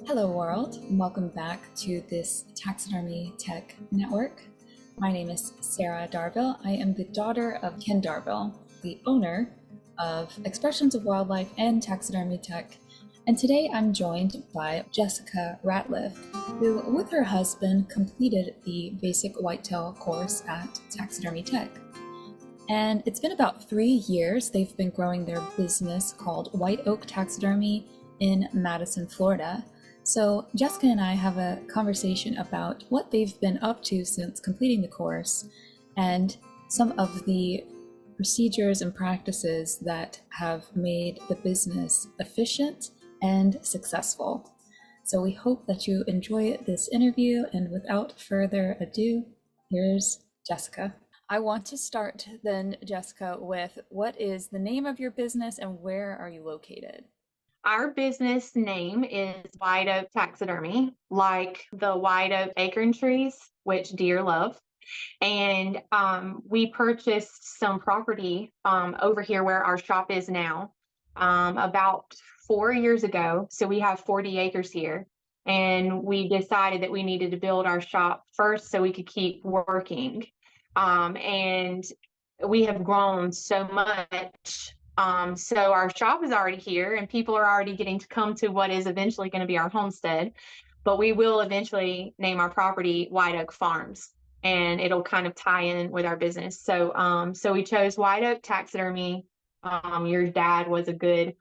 Hello, world, and welcome back to this Taxidermy Tech Network. My name is Sarah Darville. I am the daughter of Ken Darville, the owner of Expressions of Wildlife and Taxidermy Tech. And today I'm joined by Jessica Ratliff, who, with her husband, completed the basic whitetail course at Taxidermy Tech. And it's been about 3 years they've been growing their business called White Oak Taxidermy in Madison, Florida. So Jessica and I have a conversation about what they've been up to since completing the course and some of the procedures and practices that have made the business efficient and successful. So we hope that you enjoy this interview, and without further ado, here's Jessica. I want to start then, Jessica, with what is the name of your business and where are you located? Our business name is White Oak Taxidermy, like the white oak acorn trees, which deer love. And we purchased some property over here where our shop is now about 4 years ago. So we have 40 acres here. And we decided that we needed to build our shop first so we could keep working. And we have grown so much. So our shop is already here and people are already getting to come to what is eventually going to be our homestead. But we will eventually name our property White Oak Farms, and it'll kind of tie in with our business. So we chose White Oak Taxidermy. Your dad was a good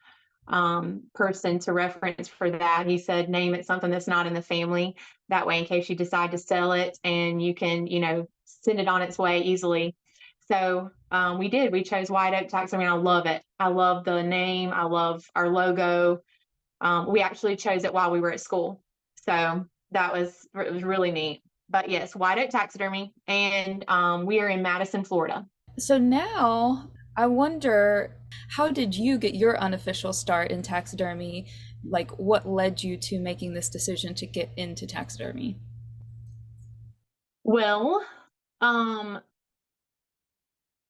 person to reference for that. He said, name it something that's not in the family. That way, in case you decide to sell it and you can, send it on its way easily. So we did. We chose White Oak Taxidermy. I love it. I love the name. I love our logo. We actually chose it while we were at school. So it was really neat. But yes, White Oak Taxidermy, and we are in Madison, Florida. So now I wonder, how did you get your unofficial start in taxidermy? Like, what led you to making this decision to get into taxidermy? Well, um,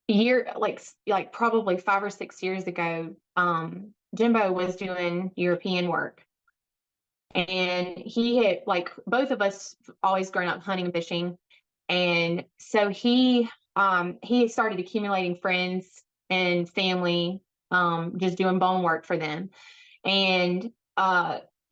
like probably 5 or 6 years ago, Jimbo was doing European work, and he had, like, both of us always grown up hunting and fishing, and so he started accumulating friends and family, just doing bone work for them. And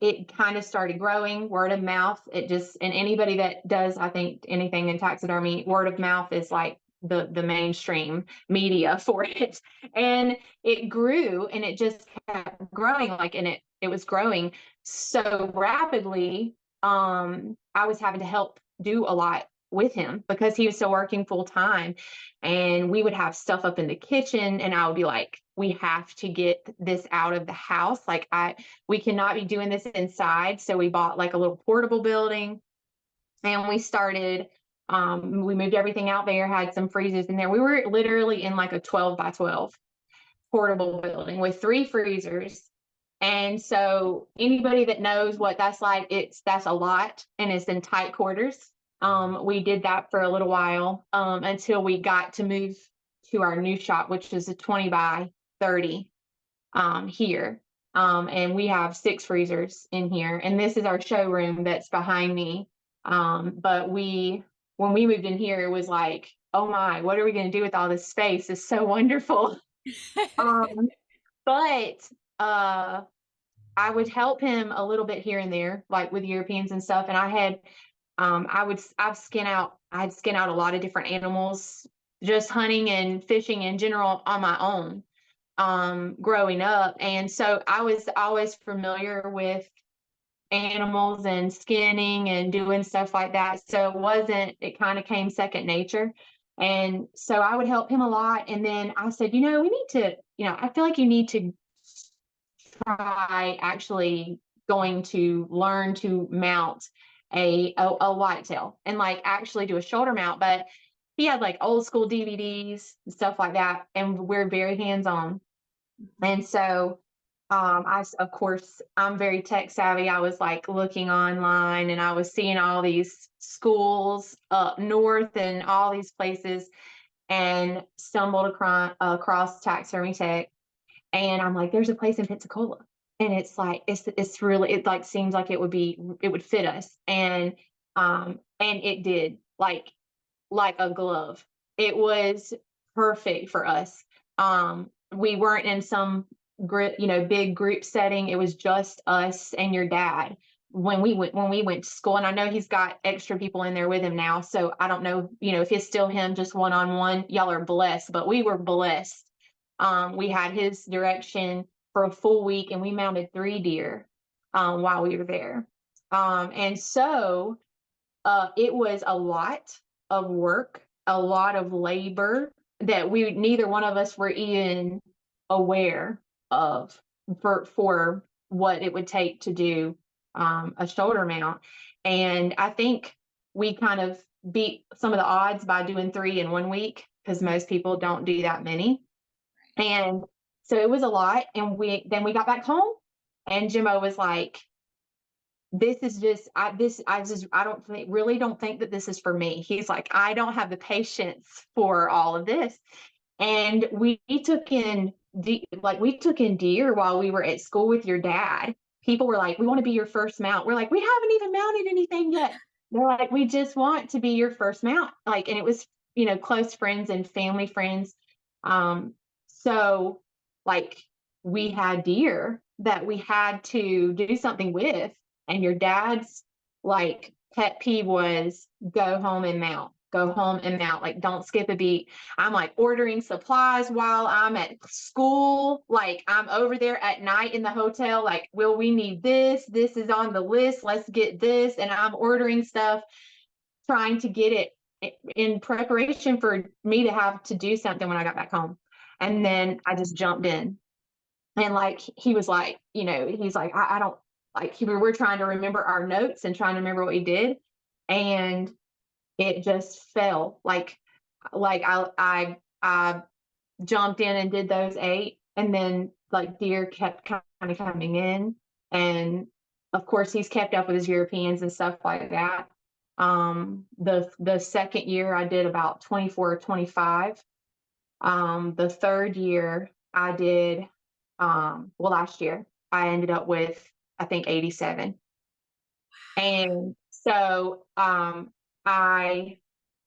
it kind of started growing word of mouth. And anybody that does, I think, anything in taxidermy, word of mouth is like the mainstream media for it. And it grew and it just kept growing, it was growing so rapidly. I was having to help do a lot with him because he was still working full time, and we would have stuff up in the kitchen and I would be like, we have to get this out of the house. We cannot be doing this inside. So we bought like a little portable building, and we moved everything out there, had some freezers in there. We were literally in like a 12 by 12 portable building with 3 freezers. And so anybody that knows what that's like, that's a lot, and it's in tight quarters. We did that for a little while, until we got to move to our new shop, which is a 20 by 30 here. And we have 6 freezers in here. And this is our showroom that's behind me. But when we moved in here, it was like, oh my, what are we going to do with all this space? It's so wonderful. Um, but I would help him a little bit here and there, like with Europeans and stuff. And I'd skin out a lot of different animals, just hunting and fishing in general on my own, growing up. And so I was always familiar with animals and skinning and doing stuff like that. So it kind of came second nature. And so I would help him a lot. And then I said, we need to, I feel like you need to try actually going to learn to mount a whitetail and like actually do a shoulder mount. But he had like old school DVDs and stuff like that, and we're very hands on. And so of course, I'm very tech savvy. I was like looking online and I was seeing all these schools up north and all these places, and stumbled across Taxidermy Tech. And I'm like, there's a place in Pensacola. and it's like it's really, it like seems like it would fit us, and it did, like a glove. It was perfect for us. We weren't in some big group setting. It was just us and your dad when we went to school. And I know he's got extra people in there with him now. So I don't know, if it's still him just one on one. Y'all are blessed, but we were blessed. We had his direction for a full week, and we mounted 3 deer while we were there. And so it was a lot of work, a lot of labor that we neither one of us were even aware of for what it would take to do a shoulder mount. And I think we kind of beat some of the odds by doing 3 in 1 week, because most people don't do that many. And so it was a lot. And we got back home, and Jimbo was like, this is just I don't think really don't think that this is for me. He's like, I don't have the patience for all of this. And we took in deer while we were at school with your dad. People were like, we want to be your first mount. We're like, we haven't even mounted anything yet. They're like, we just want to be your first mount. Like, and it was, close friends and family friends. So like we had deer that we had to do something with, and your dad's like pet peeve was go home and mount, go home and mount, like don't skip a beat. I'm like ordering supplies while I'm at school, like I'm over there at night in the hotel, like, will we need this is on the list, let's get this. And I'm ordering stuff, trying to get it in preparation for me to have to do something when I got back home. And then I just jumped in. And like he was like, he's like, I don't like we're trying to remember our notes and trying to remember what we did. And it just fell. I jumped in and did those 8. And then like deer kept kind of coming in. And of course he's kept up with his Europeans and stuff like that. The second year I did about 24 or 25. The third year I did, last year I ended up with, I think, 87. And so,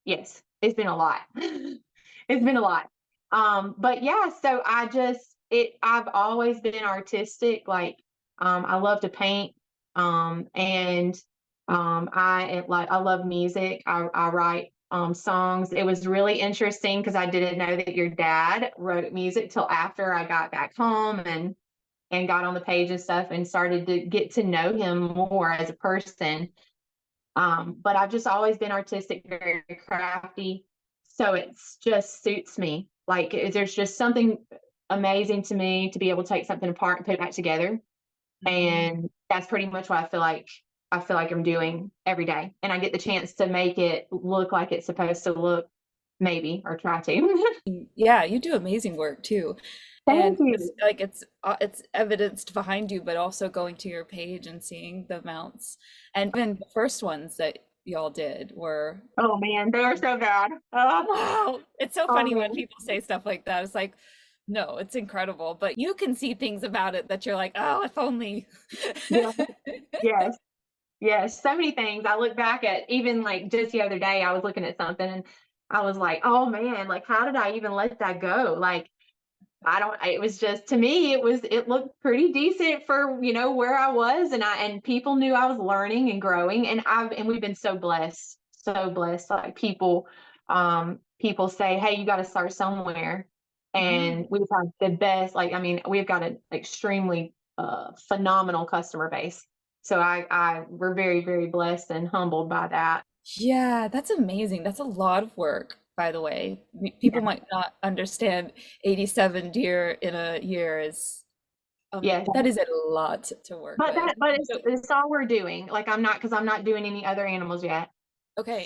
yes, it's been a lot. It's been a lot. But yeah, so I've always been artistic. Like, I love to paint. And I love music. I write songs. It was really interesting because I didn't know that your dad wrote music till after I got back home and got on the page and stuff and started to get to know him more as a person. But I've just always been artistic, very crafty. So it's just suits me. Like there's just something amazing to me to be able to take something apart and put it back together. And that's pretty much what I feel like I'm doing every day. And I get the chance to make it look like it's supposed to look, maybe, or try to. Yeah, you do amazing work too. Thank And you. it's evidenced behind you, but also going to your page and seeing the mounts. And even the first ones that y'all did were, Oh man, they are so bad. Oh, wow. It's so oh funny when man. people say stuff like that. It's like, no, it's incredible. But you can see things about it that you're like, oh, if only. Yeah. Yes. Yes. So many things. I look back at, even like just the other day, I was looking at something and I was like, oh man, like how did I even let that go? Like it was just, to me, it looked pretty decent for, where I was, and people knew I was learning and growing, and we've been so blessed, so blessed. Like people say, hey, you got to start somewhere. Mhm. And we've had the best, like, I mean, we've got an extremely phenomenal customer base. So we're very, very blessed and humbled by that. Yeah, that's amazing. That's a lot of work, by the way. People might not understand 87 deer in a year is, Yes. that is a lot to work with. But So, it's all we're doing. Like because I'm not doing any other animals yet. So okay.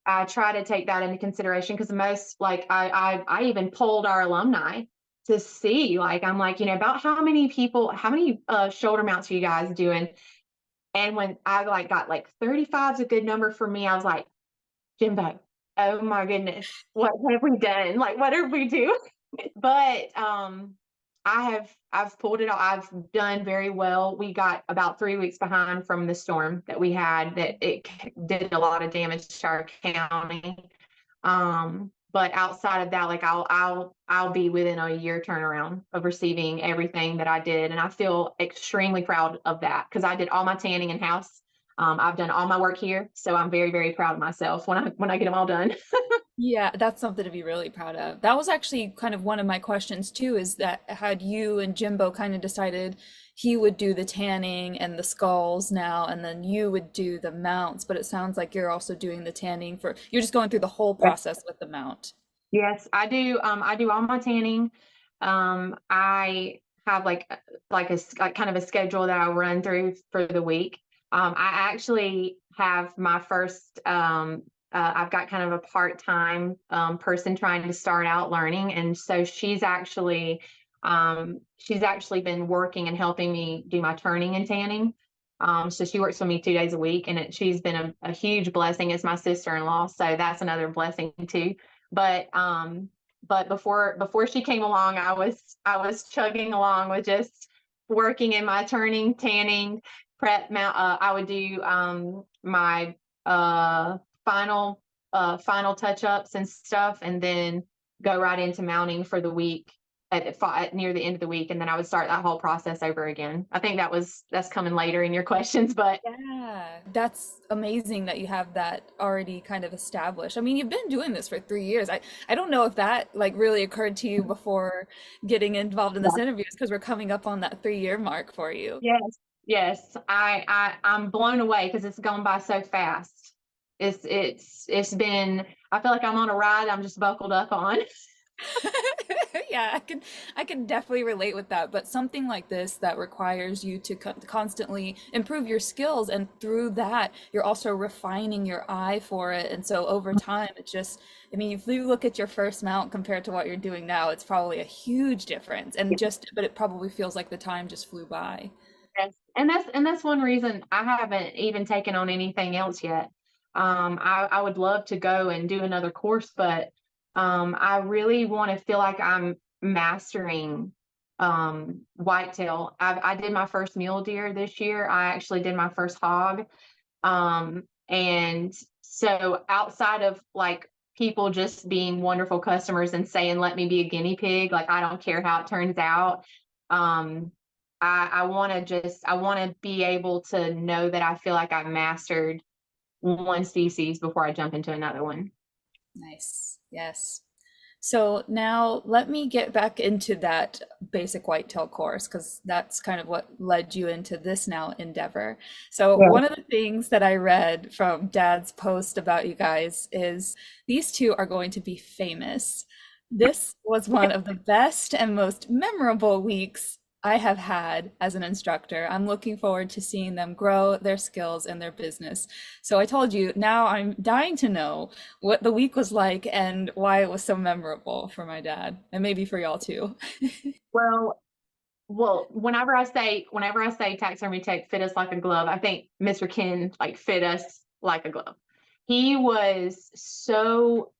I try to take that into consideration, because most, like, I even polled our alumni to see, like, I'm like, about how many shoulder mounts are you guys doing? And when I like got like 35 is a good number for me, I was like, Jimbo, oh my goodness, what have we done? Like, what did we do? But I've pulled it off. I've done very well. We got about 3 weeks behind from the storm that we had that did a lot of damage to our county. But outside of that, like I'll be within a year turnaround of receiving everything that I did. And I feel extremely proud of that because I did all my tanning in house. I've done all my work here. So I'm very, very proud of myself when I get them all done. Yeah, that's something to be really proud of. That was actually kind of one of my questions too, is that had you and Jimbo kind of decided he would do the tanning and the skulls now, and then you would do the mounts, but it sounds like you're also doing the tanning for, you're just going through the whole process with the mount. Yes, I do. I do all my tanning. I have like kind of a schedule that I run through for the week. I actually have my first. I've got kind of a part-time person trying to start out learning, and so she's actually been working and helping me do my turning and tanning. So she works with me 2 days a week, and she's been a huge blessing as my sister-in-law. So that's another blessing too. But before she came along, I was chugging along with just working in my turning, tanning, prep mount. I would do my uh final touch ups and stuff, and then go right into mounting for the week near the end of the week, and then I would start that whole process over again. I think that's coming later in your questions, but Yeah, that's amazing that you have that already kind of established. I mean, you've been doing this for 3 years. I don't know if that like really occurred to you before getting involved in this interview, because we're coming up on that 3 year mark for you. yes, yes. I'm blown away because it's gone by so fast. It's been. I feel like I'm on a ride. I'm just buckled up on. Yeah, I can definitely relate with that. But something like this that requires you to constantly improve your skills, and through that, you're also refining your eye for it. And so over time, it just, I mean, if you look at your first mount compared to what you're doing now, it's probably a huge difference. And just, but it probably feels like the time just flew by. Yes, and that's one reason I haven't even taken on anything else yet. I would love to go and do another course, but I really want to feel like I'm mastering whitetail. I did my first mule deer this year. I actually did my first hog. And so outside of like people just being wonderful customers and saying, let me be a guinea pig, like I don't care how it turns out. Um, I want to be able to know that I feel like I've mastered one species before I jump into another one. Nice. Yes. So now let me get back into that basic whitetail course, because that's kind of what led you into this now endeavor. So Yeah. one of the things that I read from Dad's post about you guys is these two are going to be famous. This was one of the best and most memorable weeks I have had as an instructor. I'm looking forward to seeing them grow their skills and their business. So I told you, now I'm dying to know what the week was like and why it was so memorable for my dad, and maybe for y'all too. Well, well, whenever I say taxidermy tech fit us like a glove, I think Mr. Ken like fit us like a glove. He was so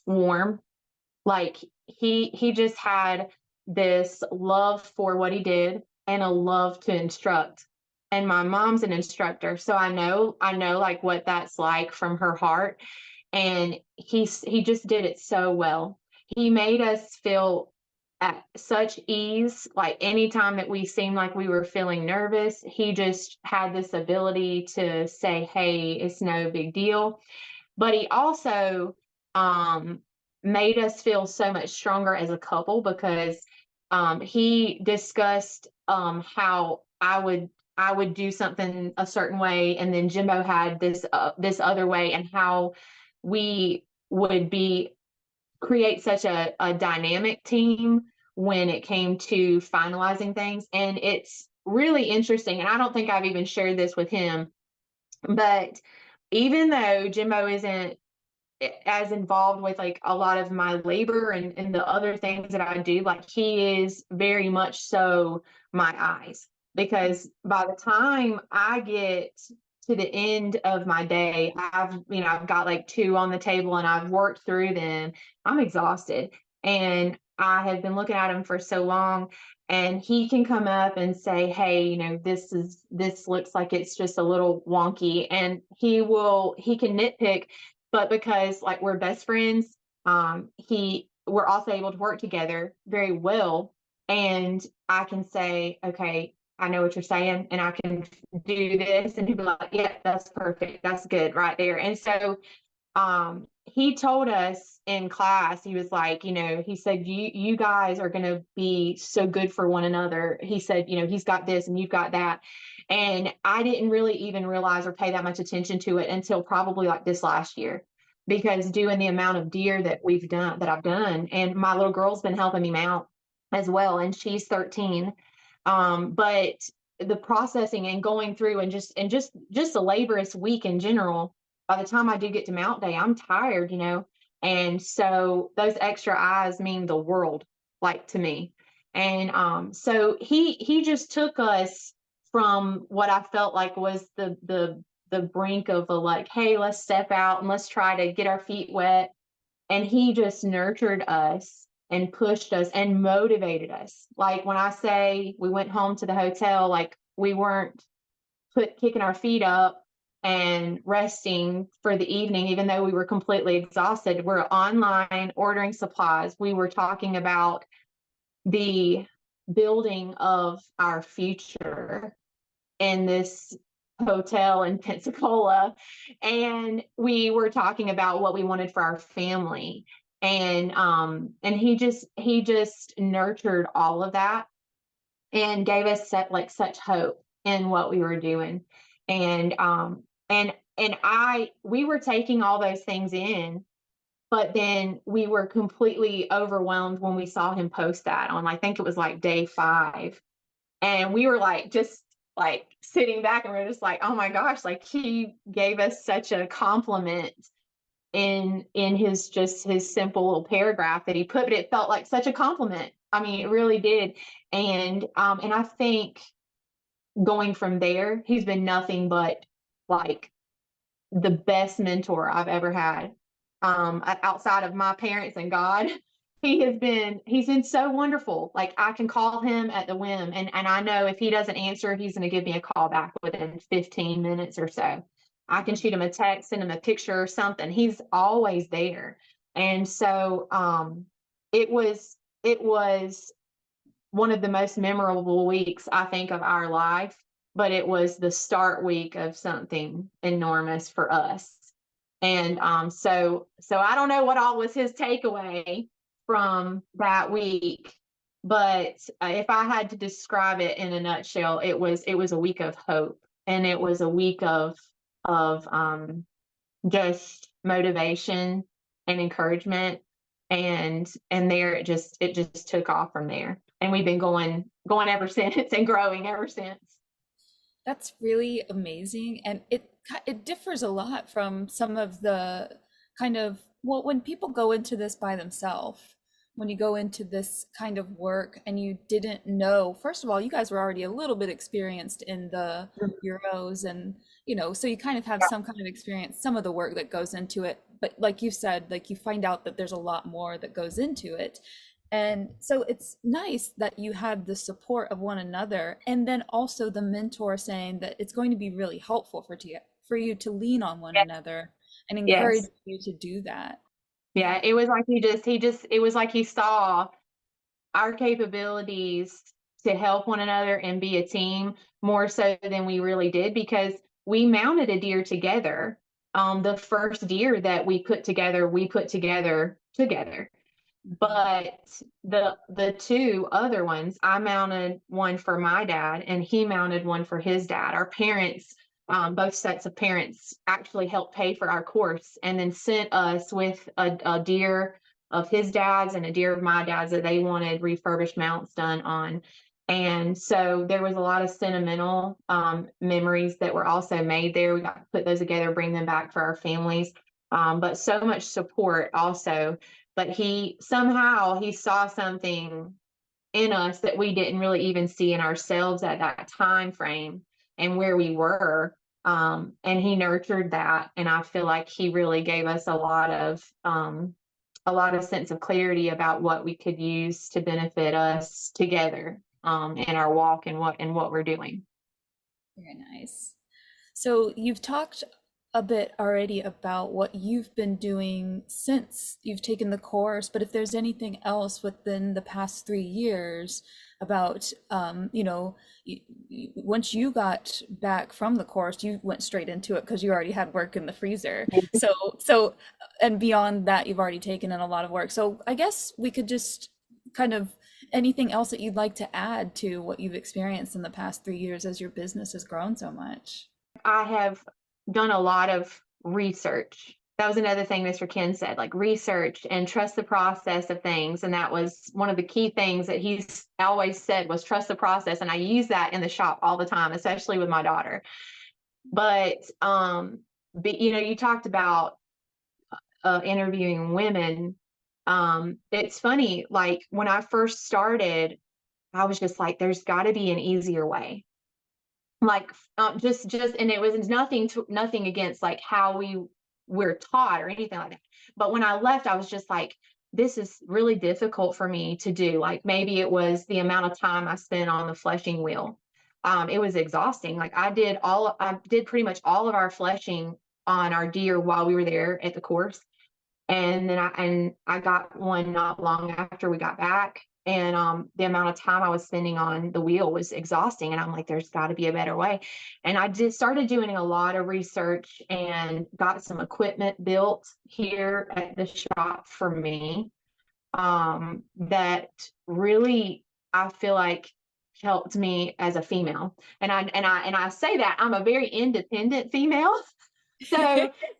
warm. Like he just had this love for what he did and a love to instruct. And my mom's an instructor, so I know like what that's like from her heart. And he just did it so well. He made us feel at such ease. Like anytime that we seemed like we were feeling nervous, he just had this ability to say, "Hey, it's no big deal." But he also um, made us feel so much stronger as a couple because he discussed how I would do something a certain way, and then Jimbo had this other way, and how we would be create such a dynamic team when it came to finalizing things. And it's really interesting. And I don't think I've even shared this with him, but even though Jimbo isn't as involved with like a lot of my labor and the other things that I do, like he is very much so my eyes. Because by the time I get to the end of my day, I've got like two on the table and I've worked through them. I'm exhausted. And I have been looking at him for so long, and he can come up and say, "Hey, this looks like it's just a little wonky," and he can nitpick, but because like we're best friends, he we're also able to work together very well, and I can say, "Okay, I know what you're saying, and I can do this," and he'd be like, "Yeah, that's perfect. That's good right there." And so he told us in class, he was like, he said, you guys are going to be so good for one another. He said, he's got this and you've got that. And I didn't really even realize or pay that much attention to it until probably like this last year, because doing the amount of deer that I've done, and my little girl's been helping me out as well, and she's 13. But the processing and going through and just a laborious week in general, by the time I do get to mount day, I'm tired, and so those extra eyes mean the world, like to me. And so he just took us from what I felt like was the brink of a like, hey, let's step out and let's try to get our feet wet. And he just nurtured us and pushed us and motivated us. Like when I say we went home to the hotel, like we weren't kicking our feet up and resting for the evening, even though we were completely exhausted. We're online ordering supplies. We were talking about the building of our future in this hotel in Pensacola. And we were talking about what we wanted for our family. And he just nurtured all of that and gave us such hope in what we were doing. And we were taking all those things in, but then we were completely overwhelmed when we saw him post that on, I think it was like day 5. And we were like just like sitting back and we are just like, oh my gosh, like he gave us such a compliment in his simple little paragraph that he put, but it felt like such a compliment. I mean, it really did. And I think going from there, he's been nothing but like the best mentor I've ever had. Outside of my parents and God, he's been so wonderful. Like I can call him at the whim, and I know if he doesn't answer, he's going to give me a call back within 15 minutes or so. I can shoot him a text, send him a picture or something. He's always there. And so it was one of the most memorable weeks, I think, of our life, but it was the start week of something enormous for us. And so I don't know what all was his takeaway from that week, but if I had to describe it in a nutshell, it was a week of hope, and it was a week of just motivation and encouragement, and there it just took off from there, and we've been going ever since and growing ever since. That's really amazing, and it differs a lot from some of the kind of, well, when people go into this by themselves, when you go into this kind of work and you didn't know, first of all, you guys were already a little bit experienced in the bureaus, and so you kind of have some kind of experience, some of the work that goes into it. But like you said, like you find out that there's a lot more that goes into it. And so it's nice that you had the support of one another, and then also the mentor saying that it's going to be really helpful for you to lean on one Yeah. another and encourage Yes. you to do that. Yeah, it was like he just it was like he saw our capabilities to help one another and be a team more so than we really did, because we mounted a deer together. The first deer that we put together together. Mhm. But the two other ones, I mounted one for my dad and he mounted one for his dad. Our parents, both sets of parents, actually helped pay for our course and then sent us with a deer of his dad's and a deer of my dad's that they wanted refurbished mounts done on. And so there was a lot of sentimental memories that were also made there. We got to put those together, bring them back for our families. But so much support also. But he saw something in us that we didn't really even see in ourselves at that time frame and where we were. And he nurtured that, and I feel like he really gave us a lot of a lot of sense of clarity about what we could use to benefit us together in our walk and what we're doing. Very nice. So you've talked a bit already about what you've been doing since you've taken the course, but if there's anything else within the past 3 years about, once you got back from the course, you went straight into it because you already had work in the freezer. And beyond that, you've already taken in a lot of work. So I guess we could just kind of anything else that you'd like to add to what you've experienced in the past 3 years as your business has grown so much. I have done a lot of research. That was another thing Mr. Ken said, like research and trust the process of things. And that was one of the key things that he's always said was trust the process. And I use that in the shop all the time, especially with my daughter. But you talked about interviewing women. It's funny, like when I first started, I was just like, there's got to be an easier way. Like and it was nothing against like how we're taught or anything like that. But when I left, I was just like, this is really difficult for me to do. Like maybe it was the amount of time I spent on the fleshing wheel. It was exhausting. Like I did pretty much all of our fleshing on our deer while we were there at the course. And then I got one not long after we got back. And the amount of time I was spending on the wheel was exhausting. And I'm like, there's got to be a better way. And I started doing a lot of research and got some equipment built here at the shop for me that really I feel like helped me as a female. And I say that I'm a very independent female. So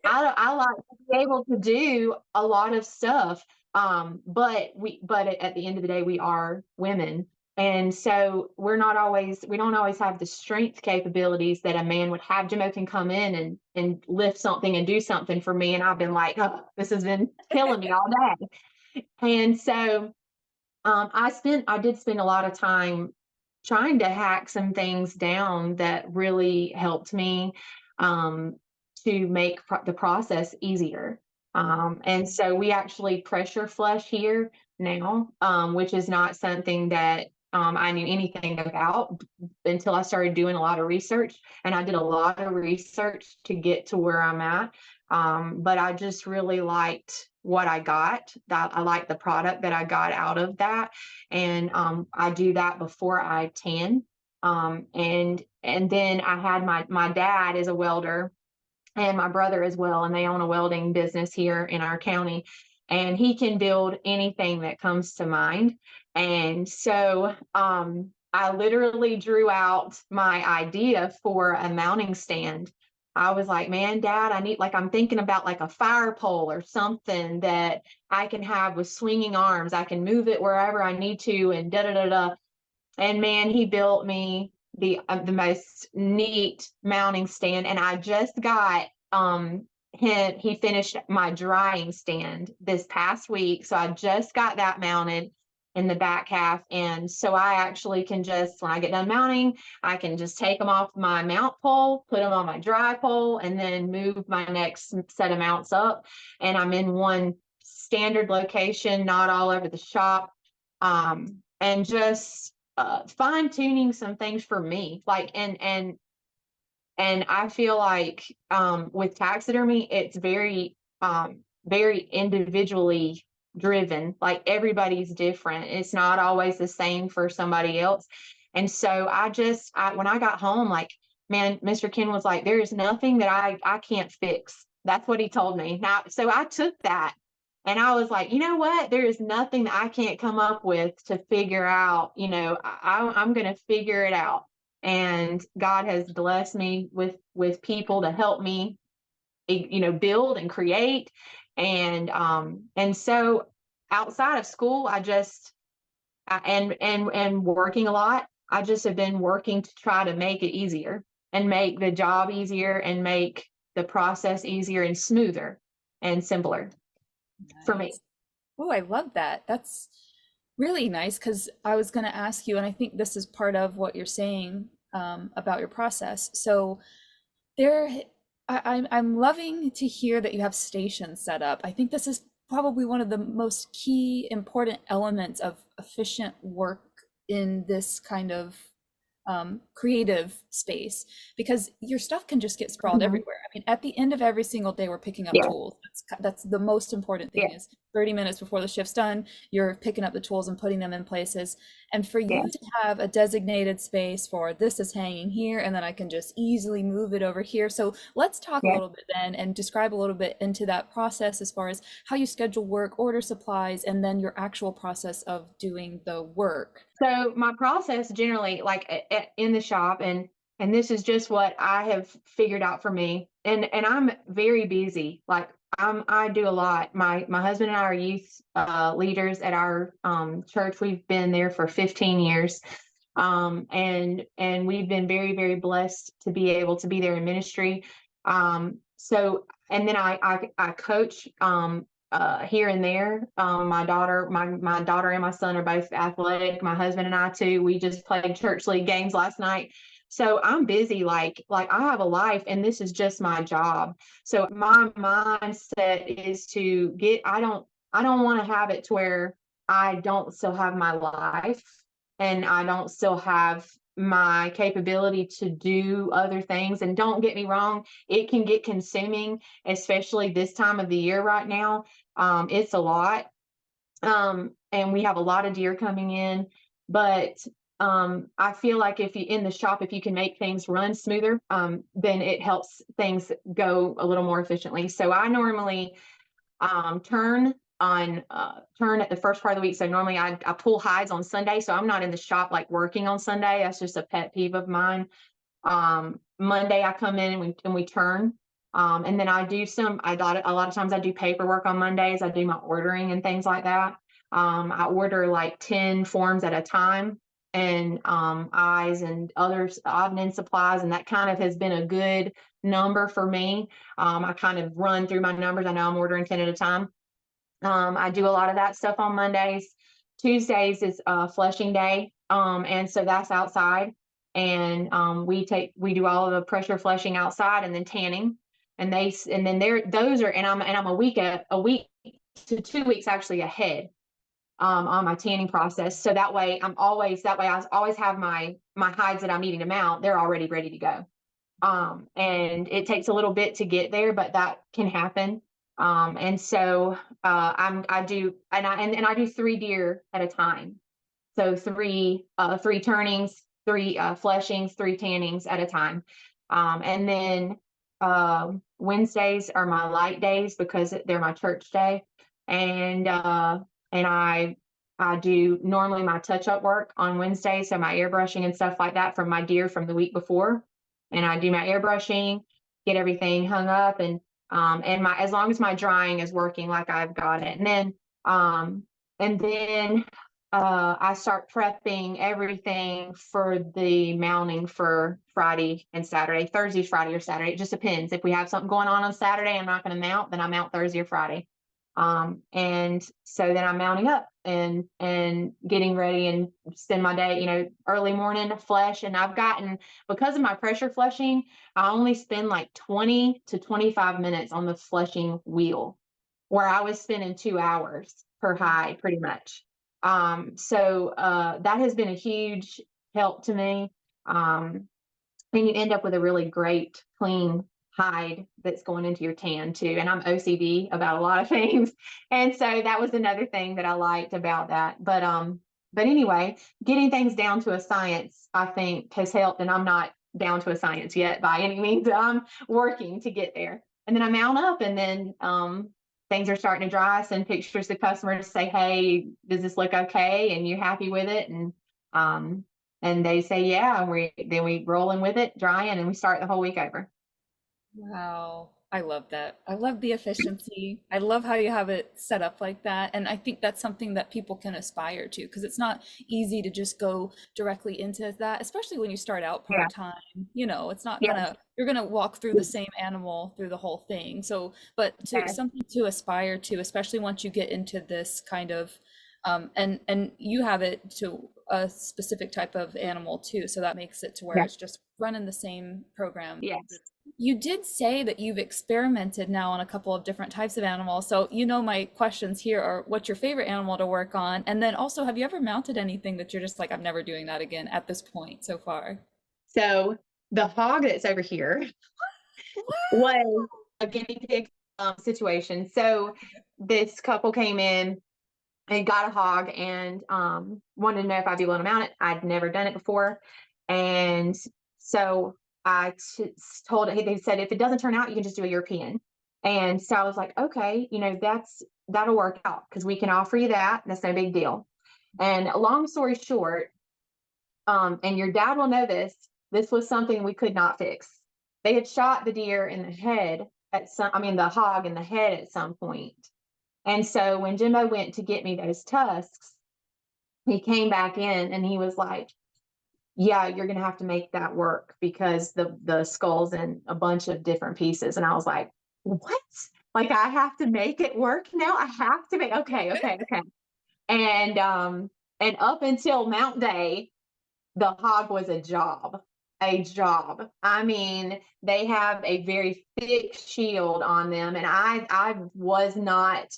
I like to be able to do a lot of stuff. But at the end of the day, we are women. And so we don't always have the strength capabilities that a man would have. Jimbo can come in and lift something and do something for me. And I've been like, oh, this has been killing me all day. And so I did spend a lot of time trying to hack some things down that really helped me to make the process easier. And so we actually pressure flush here now, which is not something that I knew anything about until I started doing a lot of research. And I did a lot of research to get to where I'm at. But I just really liked what I got. That I liked the product that I got out of that. And I do that before I tan. And then I had my dad is a welder and my brother as well, and they own a welding business here in our county, and he can build anything that comes to mind. And so I literally drew out my idea for a mounting stand. I was like, man, Dad, I'm thinking about like a fire pole or something that I can have with swinging arms. I can move it wherever I need to and da da da da. And man, he built me the most neat mounting stand. And I just got he finished my drying stand this past week. So I just got that mounted in the back half. And so I actually can just, when I get done mounting, I can just take them off my mount pole, put them on my dry pole, and then move my next set of mounts up. And I'm in one standard location, not all over the shop. And just fine tuning some things for me, like and I feel like with taxidermy, it's very very individually driven. Like everybody's different. It's not always the same for somebody else. And so when I got home, like, man, Mr. Ken was like, there is nothing that I can't fix. That's what he told me. Now, so I took that and I was like, you know what? There is nothing that I can't come up with to figure out. I'm going to figure it out. And God has blessed me with people to help me, build and create. And so outside of school, and working a lot, I just have been working to try to make it easier and make the job easier and make the process easier and smoother and simpler for me. Oh, I love that. That's really nice because I was going to ask you, and I think this is part of what you're saying about your process. So I'm loving to hear that you have stations set up. I think this is probably one of the most key important elements of efficient work in this kind of creative space, because your stuff can just get sprawled Mhm. everywhere. I mean, at the end of every single day, we're picking up Yeah, tools. That's the most important yeah, thing is 30 minutes before the shift's done, you're picking up the tools and putting them in places. And for yeah, you to have a designated space for this is hanging here, and then I can just easily move it over here. So let's talk a yeah. little bit then and describe a little bit into that process as far as how you schedule work, order supplies, and then your actual process of doing the work. So my process generally, like in the shop, and this is just what I have figured out for me. And I'm very busy. Like I do a lot. My husband and I are youth leaders at our church. We've been there for 15 years. And we've been very, very blessed to be able to be there in ministry. So and then I coach here and there. My daughter and my son are both athletic. My husband and I too. We just played church league games last night. So I'm busy, like I have a life, and this is just my job. So my mindset is to get. I don't want to have it to where I don't still have my life, and I don't still have my capability to do other things. And don't get me wrong, it can get consuming, especially this time of the year right now. It's a lot. And we have a lot of deer coming in, but I feel like if you in the shop, if you can make things run smoother, then it helps things go a little more efficiently. So I normally turn at the first part of the week. So normally I pull hides on Sunday. So I'm not in the shop like working on Sunday. That's just a pet peeve of mine. Monday I come in and we turn. And then a lot of times I do paperwork on Mondays. I do my ordering and things like that. I order like 10 forms at a time, and eyes and others, admin supplies, and that kind of has been a good number for me. I kind of run through my numbers. I know I'm ordering 10 at a time. I do a lot of that stuff on Mondays. Tuesdays is flushing day. And so that's outside. And we do all of the pressure flushing outside, and then tanning. And then there those are and I'm a week to 2 weeks actually ahead on my tanning process. So that way I always have my hides that I'm needing to mount, they're already ready to go. And it takes a little bit to get there, but that can happen. And so I do and I do 3 deer at a time. So three turnings, three fleshings, three tannings at a time. And then Wednesdays are my light days because they're my church day. And I do normally my touch up work on Wednesday, so my airbrushing and stuff like that from my deer from the week before. And I do my airbrushing, get everything hung up, and my as long as my drying is working like I've got it. And then I start prepping everything for the mounting for Friday and Saturday. Thursday's Friday or Saturday. It just depends. If we have something going on Saturday, I'm not going to mount, then I mount Thursday or Friday. And so then I'm mounting up and getting ready and spend my day, early morning flush. And because of my pressure flushing, I only spend like 20 to 25 minutes on the flushing wheel, where I was spending 2 hours per hide pretty much. So that has been a huge help to me. And you end up with a really great, clean hide that's going into your tan too. And I'm OCD about a lot of things. And so that was another thing that I liked about that. But anyway, getting things down to a science, I think, has helped. And I'm not down to a science yet by any means. I'm working to get there. And then I mount up, and then things are starting to dry. I send pictures to customers to say, hey, does this look okay? And you're happy with it? Um, and they say, yeah, then we roll in with it, dry in, and we start the whole week over. Wow. I love that. I love the efficiency. I love how you have it set up like that. And I think that's something that people can aspire to, because it's not easy to just go directly into that, especially when you start out Yeah, part-time. It's not yeah, you're gonna walk through the same animal through the whole thing. So, but to yeah, something to aspire to, especially once you get into this kind of and you have it to a specific type of animal too, so that makes it to where yeah, it's just running the same program yes. You did say that you've experimented now on a couple of different types of animals. So, my questions here are what's your favorite animal to work on? And then also, have you ever mounted anything that you're just like, I'm never doing that again at this point so far? So the hog that's over here was a guinea pig situation. So this couple came in and got a hog and wanted to know if I'd be willing to mount it. I'd never done it before. And so told it, they said, if it doesn't turn out, you can just do a European. And so I was like, okay, that'll work out because we can offer you that. That's no big deal. And long story short, and your dad will know this was something we could not fix. They had shot the deer in the head the hog in the head at some point. And so when Jimbo went to get me those tusks, he came back in and he was like, yeah, you're going to have to make that work because the skull's in a bunch of different pieces. And I was like, what? Like, I have to make it work now? I have to make, okay. And up until Mount Day, the hog was a job. I mean, they have a very thick shield on them. And I was not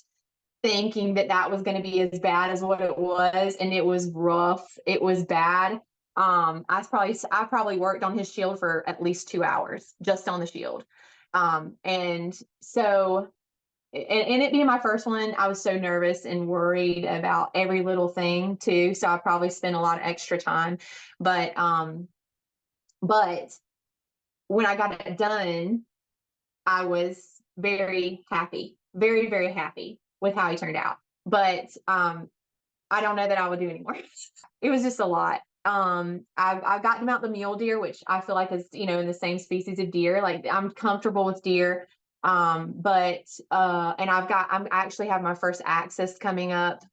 thinking that was going to be as bad as what it was. And it was rough. It was bad. I probably worked on his shield for at least 2 hours just on the shield. And so, and it being my first one, I was so nervous and worried about every little thing too. So I probably spent a lot of extra time, but when I got it done, I was very happy, very, very happy with how he turned out. But I don't know that I would do anymore. It was just a lot. I've gotten about the mule deer, which I feel like is, in the same species of deer. Like I'm comfortable with deer. And I actually have my first axis coming up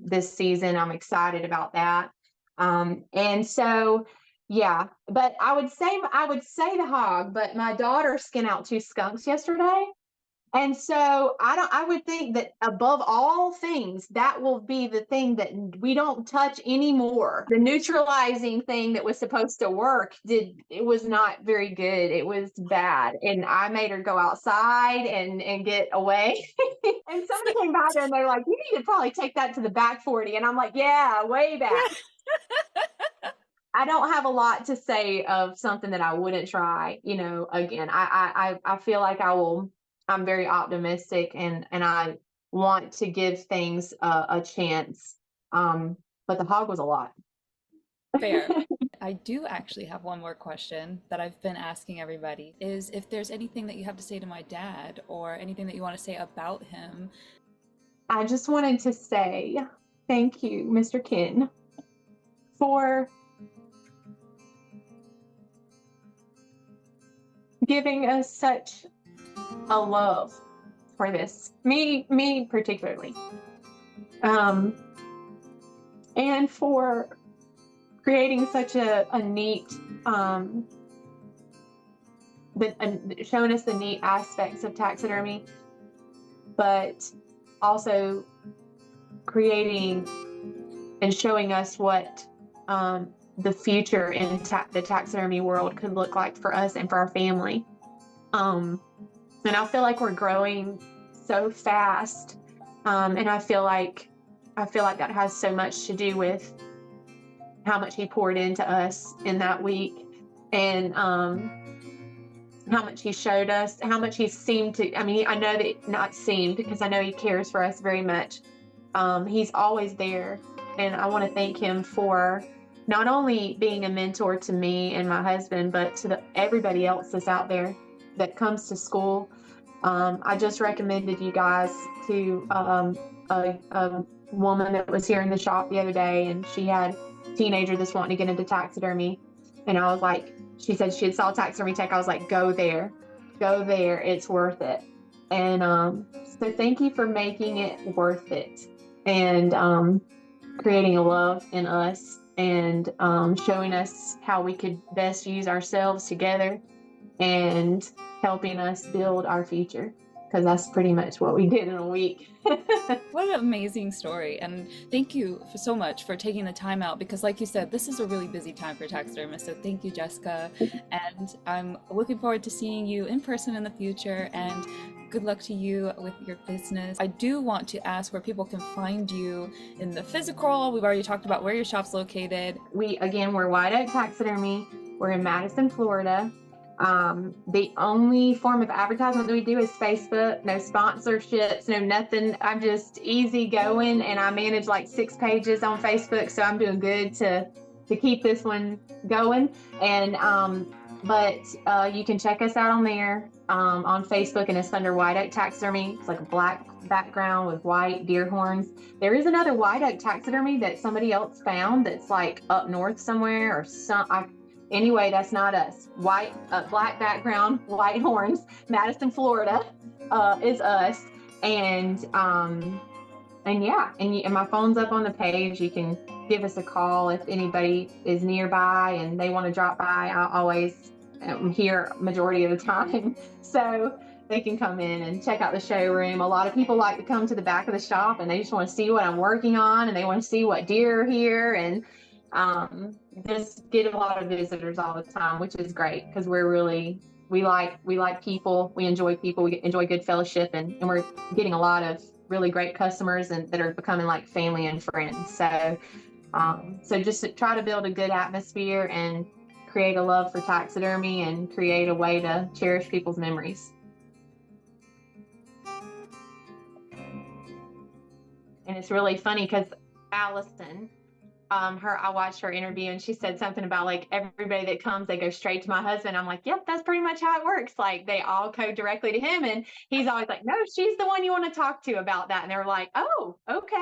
this season. I'm excited about that. And so yeah, but I would say the hog, but my daughter skinned out 2 skunks yesterday. And so I would think that above all things, that will be the thing that we don't touch anymore. The neutralizing thing that was supposed to work it was not very good. It was bad. And I made her go outside and get away. And somebody came by there and they're like, you need to probably take that to the back 40. And I'm like, yeah, way back. I don't have a lot to say of something that I wouldn't try, again. I feel like I'm very optimistic and I want to give things a chance. But the hog was a lot. Fair. I do actually have one more question that I've been asking everybody is if there's anything that you have to say to my dad or anything that you want to say about him. I just wanted to say thank you, Mr. Ken, for giving us such a love for this. Me particularly. And for creating such a neat, showing us the neat aspects of taxidermy, but also creating and showing us what the future in the taxidermy world could look like for us and for our family. And I feel like we're growing so fast. And I feel like that has so much to do with how much he poured into us in that week and how much he showed us, how much he seemed to, I know that not seemed because I know he cares for us very much. He's always there. And I want to thank him for not only being a mentor to me and my husband, but to everybody else that's out there that comes to school. I just recommended you guys to a woman that was here in the shop the other day, and she had a teenager that's wanting to get into taxidermy. And I was like, she said she had saw Taxidermy Tech. I was like, go there, it's worth it. And so thank you for making it worth it and creating a love in us and showing us how we could best use ourselves together and helping us build our future. because that's pretty much what we did in a week. What an amazing story. And thank you for so much for taking the time out because, like you said, this is a really busy time for taxidermists. So thank you, Jessica. And I'm looking forward to seeing you in person in the future. And good luck to you with your business. I do want to ask where people can find you in the physical. We've already talked about where your shop's located. We're White Oak Taxidermy. We're in Madison, Florida. The only form of advertisement that we do is Facebook. No sponsorships, no nothing. I'm just easy going, and I manage like 6 pages on Facebook, so I'm doing good to keep this one going. And but you can check us out on there on Facebook, and it's under White Oak Taxidermy. It's like a black background with white deer horns. There is another White Oak Taxidermy that somebody else found that's like up north somewhere or anyway, that's not us. White, black background, white horns, Madison, Florida, is us. And yeah, and my phone's up on the page. You can give us a call if anybody is nearby and they want to drop by. I always am here majority of the time, so they can come in and check out the showroom. A lot of people like to come to the back of the shop and they just want to see what I'm working on, and they want to see what deer are here, and just get a lot of visitors all the time, which is great because we like people, we enjoy people, we enjoy good fellowship, and we're getting a lot of really great customers and that are becoming like family and friends. So just to try to build a good atmosphere and create a love for taxidermy and create a way to cherish people's memories. And it's really funny because Allison, I watched her interview and she said something about like everybody that comes, they go straight to my husband. I'm like, yep, that's pretty much how it works. Like they all go directly to him, and he's always like, no, she's the one you want to talk to about that. And they're like, oh, okay.